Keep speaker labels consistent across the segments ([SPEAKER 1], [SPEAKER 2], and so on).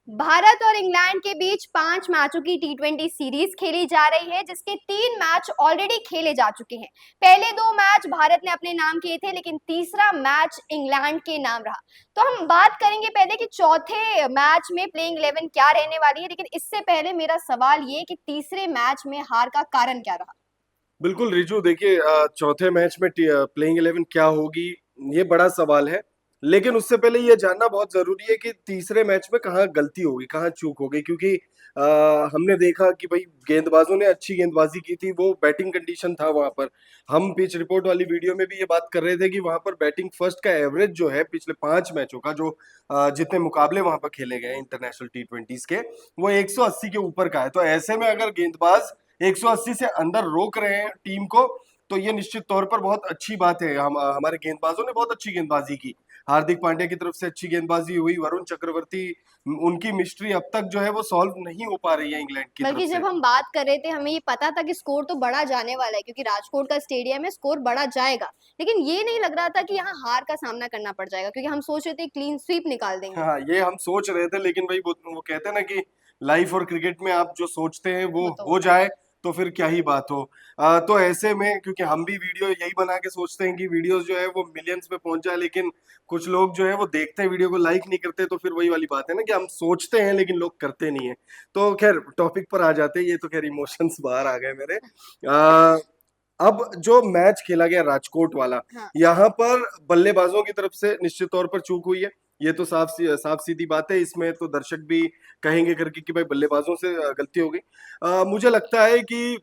[SPEAKER 1] भारत और इंग्लैंड के बीच 5 मैचों की टी20 सीरीज खेली जा रही है, जिसके 3 मैच ऑलरेडी खेले जा चुके हैं। पहले 2 मैच भारत ने अपने नाम किए थे, लेकिन तीसरा मैच इंग्लैंड के नाम रहा। तो हम बात करेंगे पहले कि चौथे मैच में प्लेइंग 11 क्या रहने वाली है, लेकिन इससे पहले मेरा सवाल ये कि तीसरे मैच में हार का कारण क्या रहा।
[SPEAKER 2] बिल्कुल रिजू, देखिए चौथे मैच में प्लेइंग 11 क्या होगी, ये बड़ा सवाल है। लेकिन उससे पहले ये जानना बहुत जरूरी है कि तीसरे मैच में कहाँ गलती होगी, कहाँ चूक हो गई, क्योंकि हमने देखा कि भाई गेंदबाजों ने अच्छी गेंदबाजी की थी, वो बैटिंग कंडीशन था वहां पर। हम पिच रिपोर्ट वाली वीडियो में भी ये बात कर रहे थे कि वहां पर बैटिंग फर्स्ट का एवरेज जो है पिछले 5 मैचों का, जो जितने मुकाबले वहां पर खेले गए इंटरनेशनल टी20 के, वो 180 के ऊपर का है। तो ऐसे में अगर गेंदबाज 180 से अंदर रोक रहे हैं टीम को, तो ये निश्चित तौर पर बहुत अच्छी बात है। हमारे गेंदबाजों ने बहुत अच्छी गेंदबाजी की। हार्दिक पांड्या की तरफ से अच्छी गेंदबाजी हुई, वरुण चक्रवर्ती, उनकी मिस्ट्री अब तक जो है वो सॉल्व नहीं हो पा रही है इंग्लैंड की तरफ
[SPEAKER 1] बल्कि
[SPEAKER 2] से।
[SPEAKER 1] जब हम बात कर रहे थे, हमें ये पता था कि स्कोर तो बढ़ा जाने वाला है, क्योंकि राजकोट का स्टेडियम है, स्कोर बढ़ा जाएगा। लेकिन ये नहीं लग रहा था कि यहाँ हार का सामना करना पड़ जाएगा, क्योंकि हम सोच रहे थे क्लीन स्वीप निकाल देंगे।
[SPEAKER 2] हाँ, ये हम सोच रहे थे, लेकिन भाई वो कहते हैं ना कि लाइफ और क्रिकेट में आप जो सोचते हैं वो
[SPEAKER 1] वो तो
[SPEAKER 2] हो
[SPEAKER 1] होता नहीं
[SPEAKER 2] जाए,
[SPEAKER 1] है।
[SPEAKER 2] तो फिर क्या ही बात हो। तो ऐसे में, क्योंकि हम भी वीडियो यही बना के सोचते हैं कि वीडियोस जो है वो मिलियंस में पहुंच जाए, लेकिन कुछ लोग जो है वो देखते हैं वीडियो को, लाइक नहीं करते। तो फिर वही वाली बात है ना कि हम सोचते हैं लेकिन लोग करते नहीं है। तो खैर टॉपिक पर आ जाते हैं, ये तो खैर इमोशंस बाहर आ गए मेरे। आ, अब जो मैच खेला गया राजकोट वाला,
[SPEAKER 1] हाँ।
[SPEAKER 2] यहाँ पर बल्लेबाजों की तरफ से निश्चित तौर पर चूक हुई है। ये तो साफ सीधी बात है, इसमें तो दर्शक भी कहेंगे करके कि भाई बल्लेबाजों से गलती हो गई। मुझे लगता है कि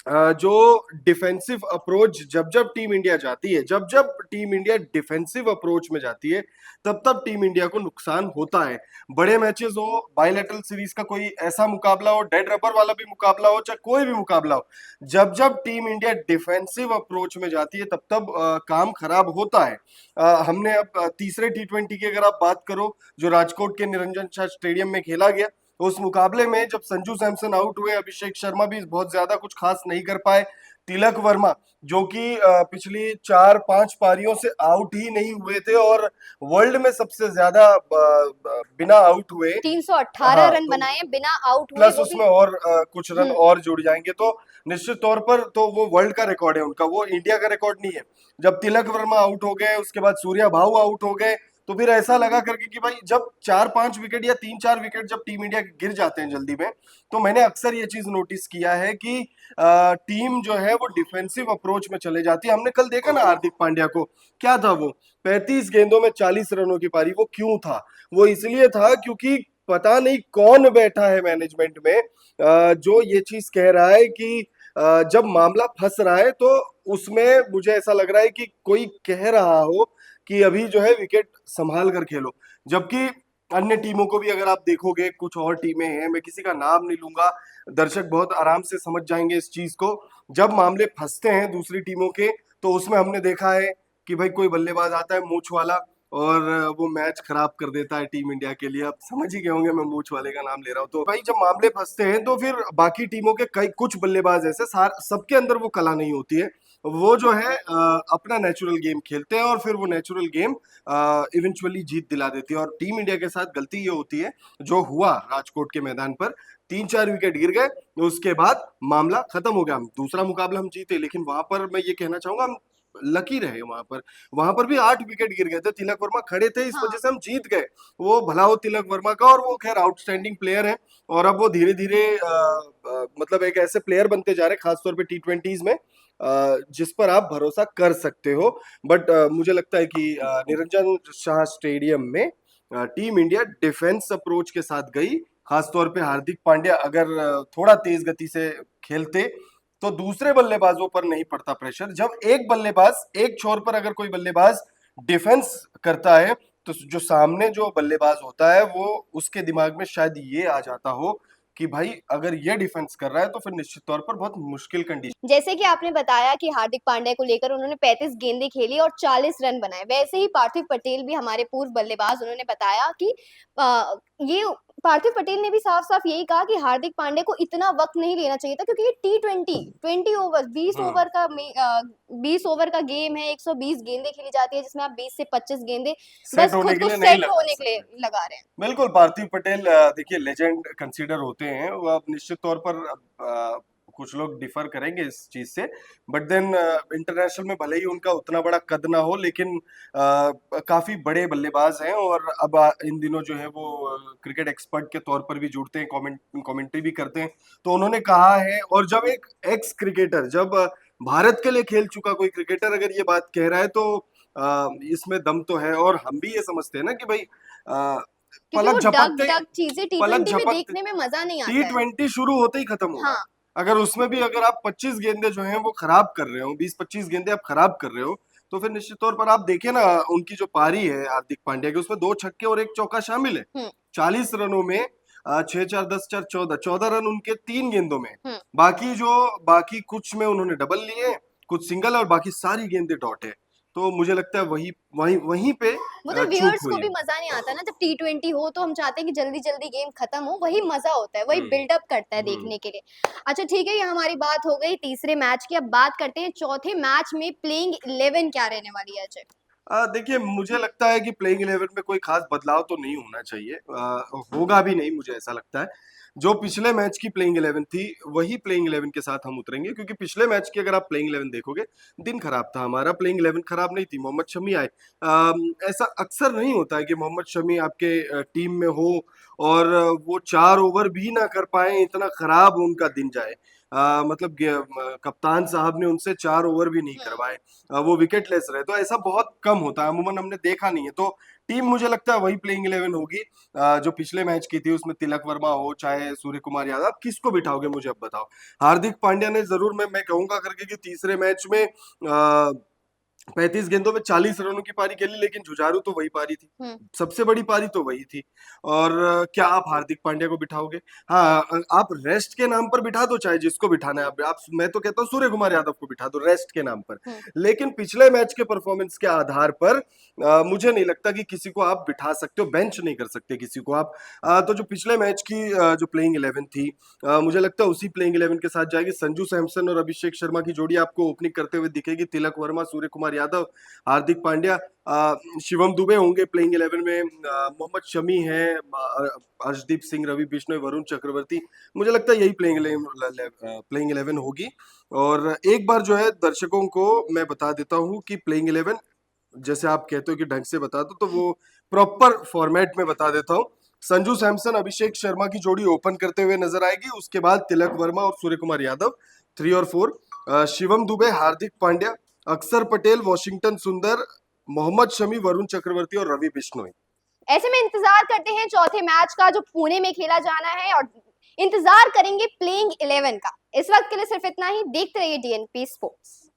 [SPEAKER 2] जो डिफेंसिव अप्रोच जब जब टीम इंडिया जाती है, जब जब टीम इंडिया डिफेंसिव अप्रोच में जाती है, तब तब टीम इंडिया को नुकसान होता है। बड़े मैचेस हो, बायलैटरल सीरीज का कोई ऐसा मुकाबला हो, डेड रबर वाला भी मुकाबला हो, चाहे कोई भी मुकाबला हो, जब जब टीम इंडिया डिफेंसिव अप्रोच में जाती है, तब तब काम खराब होता है। हमने अब तीसरे टी20 की अगर आप बात करो, जो राजकोट के निरंजन शाह स्टेडियम में खेला गया, उस मुकाबले में जब संजू सैमसन आउट हुए, अभिषेक शर्मा भी बहुत ज्यादा कुछ खास नहीं कर पाए, तिलक वर्मा जो कि पिछली 4-5 पारियों से आउट ही नहीं हुए थे, और वर्ल्ड में सबसे ज्यादा बिना आउट हुए।
[SPEAKER 1] 318
[SPEAKER 2] हाँ,
[SPEAKER 1] रन
[SPEAKER 2] तो
[SPEAKER 1] बनाए बिना आउट हुए,
[SPEAKER 2] प्लस
[SPEAKER 1] वो भी।
[SPEAKER 2] उसमें और कुछ रन
[SPEAKER 1] हम्म।
[SPEAKER 2] और जुड़ जाएंगे, तो निश्चित तौर पर तो वो वर्ल्ड का रिकॉर्ड है उनका, वो इंडिया का रिकॉर्ड नहीं है। जब तिलक वर्मा आउट हो गए, उसके बाद सूर्या भाऊ आउट हो गए, तो फिर ऐसा लगा करके कि भाई जब 4-5 विकेट या 3-4 विकेट जब टीम इंडिया के गिर जाते हैं जल्दी में, तो मैंने अक्सर ये चीज नोटिस किया है कि टीम जो है वो डिफेंसिव अप्रोच में चले जाती है। हमने कल देखा ना हार्दिक पांड्या को, क्या था वो, 35 गेंदों में 40 रनों की पारी। वो क्यों था? वो इसलिए था क्योंकि पता नहीं कौन बैठा है मैनेजमेंट में, जो ये चीज कह रहा है कि जब मामला फंस रहा है, तो उसमें मुझे ऐसा लग रहा है कि कोई कह रहा हो कि अभी जो है विकेट संभाल कर खेलो। जबकि अन्य टीमों को भी अगर आप देखोगे, कुछ और टीमें हैं, मैं किसी का नाम नहीं लूंगा, दर्शक बहुत आराम से समझ जाएंगे इस चीज को। जब मामले फंसते हैं दूसरी टीमों के, तो उसमें हमने देखा है कि भाई कोई बल्लेबाज आता है मूंछ वाला, और वो मैच खराब कर देता है टीम इंडिया के लिए। आप समझ ही गए होंगे मैं मूंछ वाले का नाम ले रहा हूँ। तो भाई जब मामले फंसते हैं, तो फिर बाकी टीमों के कई कुछ बल्लेबाज ऐसे, सबके अंदर वो कला नहीं होती है। वो जो है अपना नेचुरल गेम खेलते हैं, और फिर वो नेचुरल गेम इवेंचुअली जीत दिला देती है। और टीम इंडिया के साथ गलती ये होती है, जो हुआ राजकोट के मैदान पर, 3-4 विकेट गिर गए, उसके बाद मामला खत्म हो गया। हम दूसरा मुकाबला हम जीते, लेकिन वहां पर मैं ये कहना चाहूंगा हम लकी रहे। वहां पर भी 8 विकेट गिर गए थे, तिलक वर्मा खड़े थे, इस वजह
[SPEAKER 1] हाँ।
[SPEAKER 2] से हम जीत गए। वो भला हो तिलक वर्मा का, और वो खैर आउटस्टैंडिंग प्लेयर है, और अब वो धीरे धीरे मतलब एक ऐसे प्लेयर बनते जा रहे हैं, खासतौर पे टी20s में, जिस पर आप भरोसा कर सकते हो। बट मुझे लगता है कि निरंजन शाह स्टेडियम में टीम इंडिया डिफेंस अप्रोच के साथ गई। खासतौर पे हार्दिक पांड्या अगर थोड़ा तेज गति से खेलते, तो दूसरे बल्लेबाजों पर नहीं पड़ता प्रेशर। जब एक बल्लेबाज एक छोर पर अगर कोई बल्लेबाज डिफेंस करता है, तो जो सामने जो बल्लेबाज होता है, वो उसके दिमाग में शायद ये आ जाता हो कि भाई अगर ये डिफेंस कर रहा है, तो फिर निश्चित तौर पर बहुत मुश्किल कंडीशन।
[SPEAKER 1] जैसे कि आपने बताया कि हार्दिक पांड्या को लेकर उन्होंने 35 गेंदें खेली और 40 रन बनाए, वैसे ही पार्थिव पटेल भी हमारे पूर्व बल्लेबाज, उन्होंने बताया कि ये पार्थिव पटेल ने भी साफ-साफ यही कहा कि हार्दिक पांड्या को इतना वक़्त नहीं लेना चाहिए था, क्योंकि ये टी20 20 ओवर 20
[SPEAKER 2] हम्म
[SPEAKER 1] ओवर का 20 ओवर का गेम है, 120 गेंदें खेली जाती है, जिसमें आप 20 से 25 गेंदें
[SPEAKER 2] सेट
[SPEAKER 1] बस
[SPEAKER 2] होने
[SPEAKER 1] खुद
[SPEAKER 2] के
[SPEAKER 1] को
[SPEAKER 2] लिए नहीं
[SPEAKER 1] सेट
[SPEAKER 2] लगा
[SPEAKER 1] होने के लिए
[SPEAKER 2] सकते।
[SPEAKER 1] लगा रहे हैं।
[SPEAKER 2] बिल्कुल, पार्थिव पटेल देखिए लेजेंड कंसीडर होते हैं, वो अब निश्चित तौर पर कुछ लोग डिफर करेंगे इस चीज से, बट देन इंटरनेशनल में भले ही उनका उतना बड़ा कद ना हो, लेकिन काफी बड़े बल्लेबाज हैं, और अब इन दिनों जो है वो क्रिकेट एक्सपर्ट के तौर पर भी जुड़ते हैं, कमेंट्री भी करते हैं। तो उन्होंने कहा है, और जब एक एक्स क्रिकेटर, जब भारत के लिए खेल चुका कोई क्रिकेटर अगर ये बात कह रहा है, तो इसमें दम तो है, और हम भी ये समझते हैं ना कि भाई
[SPEAKER 1] क्योंकि वो
[SPEAKER 2] पलक झपकते
[SPEAKER 1] डग-डग चीज़ें
[SPEAKER 2] पलक
[SPEAKER 1] टी20 में
[SPEAKER 2] झपकते
[SPEAKER 1] देखने में मज़ा नहीं
[SPEAKER 2] टी
[SPEAKER 1] आता है।
[SPEAKER 2] ट्वेंटी शुरू होते ही खत्म होगा।
[SPEAKER 1] हाँ,
[SPEAKER 2] अगर उसमें भी अगर आप 25 गेंदे जो हैं वो खराब कर रहे हो, 20-25 गेंदे आप खराब कर रहे हो, तो फिर निश्चित तौर पर आप देखिए ना, उनकी जो पारी है हार्दिक पांड्या की, उसमें 2 छक्के और 1 चौका शामिल है।
[SPEAKER 1] हुँ,
[SPEAKER 2] 40 रनों में 6-4 10-4 14 रन उनके 3 गेंदों में।
[SPEAKER 1] हुँ।
[SPEAKER 2] बाकी कुछ में उन्होंने डबल लिए, कुछ सिंगल, और बाकी सारी गेंदें डॉट है। तो मुझे लगता है वही वहीं वहीं पे
[SPEAKER 1] वो तो
[SPEAKER 2] चूक
[SPEAKER 1] व्यूअर्स को
[SPEAKER 2] हुई
[SPEAKER 1] भी
[SPEAKER 2] है।
[SPEAKER 1] मजा नहीं आता ना, जब टी20 हो तो हम चाहते हैं कि जल्दी जल्दी गेम खत्म हो, वही मजा होता है, वही
[SPEAKER 2] हुँ,
[SPEAKER 1] बिल्डअप करता है
[SPEAKER 2] हुँ।
[SPEAKER 1] देखने के लिए। अच्छा ठीक है, ये हमारी बात हो गई तीसरे मैच की। अब बात करते हैं चौथे मैच में प्लेइंग 11 क्या रहने वाली है अजय।
[SPEAKER 2] देखिए, मुझे लगता है कि प्लेइंग 11 में कोई खास बदलाव तो नहीं होना चाहिए, होगा भी नहीं, मुझे ऐसा लगता है। जो पिछले मैच की प्लेइंग 11 थी, वही प्लेइंग 11 के साथ हम उतरेंगे, क्योंकि पिछले मैच की अगर आप प्लेइंग 11 देखोगे, दिन खराब था हमारा, प्लेइंग 11 खराब नहीं थी, मोहम्मद शमी आए। ऐसा अक्सर नहीं होता है कि मोहम्मद शमी आपके टीम में हो और वो 4 ओवर भी ना कर पाएँ, इतना खराब उनका दिन जाए। मतलब कप्तान साहब ने उनसे 4 ओवर भी नहीं
[SPEAKER 1] हुँ।
[SPEAKER 2] करवाए। वो विकेटलेस रहे, तो ऐसा बहुत कम होता है, अमूमन हमने देखा नहीं है। तो टीम मुझे लगता है वही प्लेइंग 11 होगी जो पिछले मैच की थी, उसमें तिलक वर्मा हो चाहे सूर्य कुमार यादव, आप किसको बिठाओगे मुझे अब बताओ। हार्दिक पांड्या ने जरूर, मैं कहूंगा करके कि तीसरे मैच में 35 गेंदों में 40 रनों की पारी खेली, लेकिन जुझारू तो वही पारी थी,
[SPEAKER 1] हुँ।
[SPEAKER 2] सबसे बड़ी पारी तो वही थी। और क्या आप हार्दिक पांड्या को बिठाओगे? हाँ, आप रेस्ट के नाम पर बिठा दो, चाहे जिसको बिठाना है, आप मैं तो कहता हूँ सूर्य कुमार यादव को बिठा दो रेस्ट के नाम पर।
[SPEAKER 1] हुँ।
[SPEAKER 2] लेकिन पिछले मैच के परफॉर्मेंस के आधार पर मुझे नहीं लगता कि किसी को आप बिठा सकते हो, बेंच नहीं कर सकते किसी को आप। तो जो पिछले मैच की जो प्लेइंग 11 थी, मुझे लगता है उसी प्लेइंग 11 के साथ जाएगी। संजू सैमसन और अभिषेक शर्मा की जोड़ी आपको ओपनिंग करते हुए दिखेगी, तिलक वर्मा, सूर्य कुमार यादव, हार्दिक पांड्या, शिवम दुबे होंगे प्लेइंग 11 में, मोहम्मद शमी है, अर्शदीप सिंह, रवि बिश्नोई, वरुण चक्रवर्ती। मुझे लगता है यही प्लेइंग 11 होगी। और एक बार जो है दर्शकों को मैं बता देता हूँ कि प्लेइंग 11 जैसे आप कहते हो कि ढंग से बता दो, तो वो प्रॉपर फॉर्मेट में बता देता हूँ। संजू सैमसन अभिषेक शर्मा की जोड़ी ओपन करते हुए नजर आएगी, उसके बाद तिलक वर्मा और सूर्य कुमार यादव 3 और 4, शिवम दुबे, हार्दिक पांड्या, अक्षर पटेल, वॉशिंगटन सुंदर, मोहम्मद शमी, वरुण चक्रवर्ती और रवि बिश्नोई।
[SPEAKER 1] ऐसे में इंतजार करते हैं चौथे मैच का, जो पुणे में खेला जाना है, और इंतजार करेंगे प्लेइंग 11 का। इस वक्त के लिए सिर्फ इतना ही। देखते रहिए डीएनपी स्पोर्ट्स।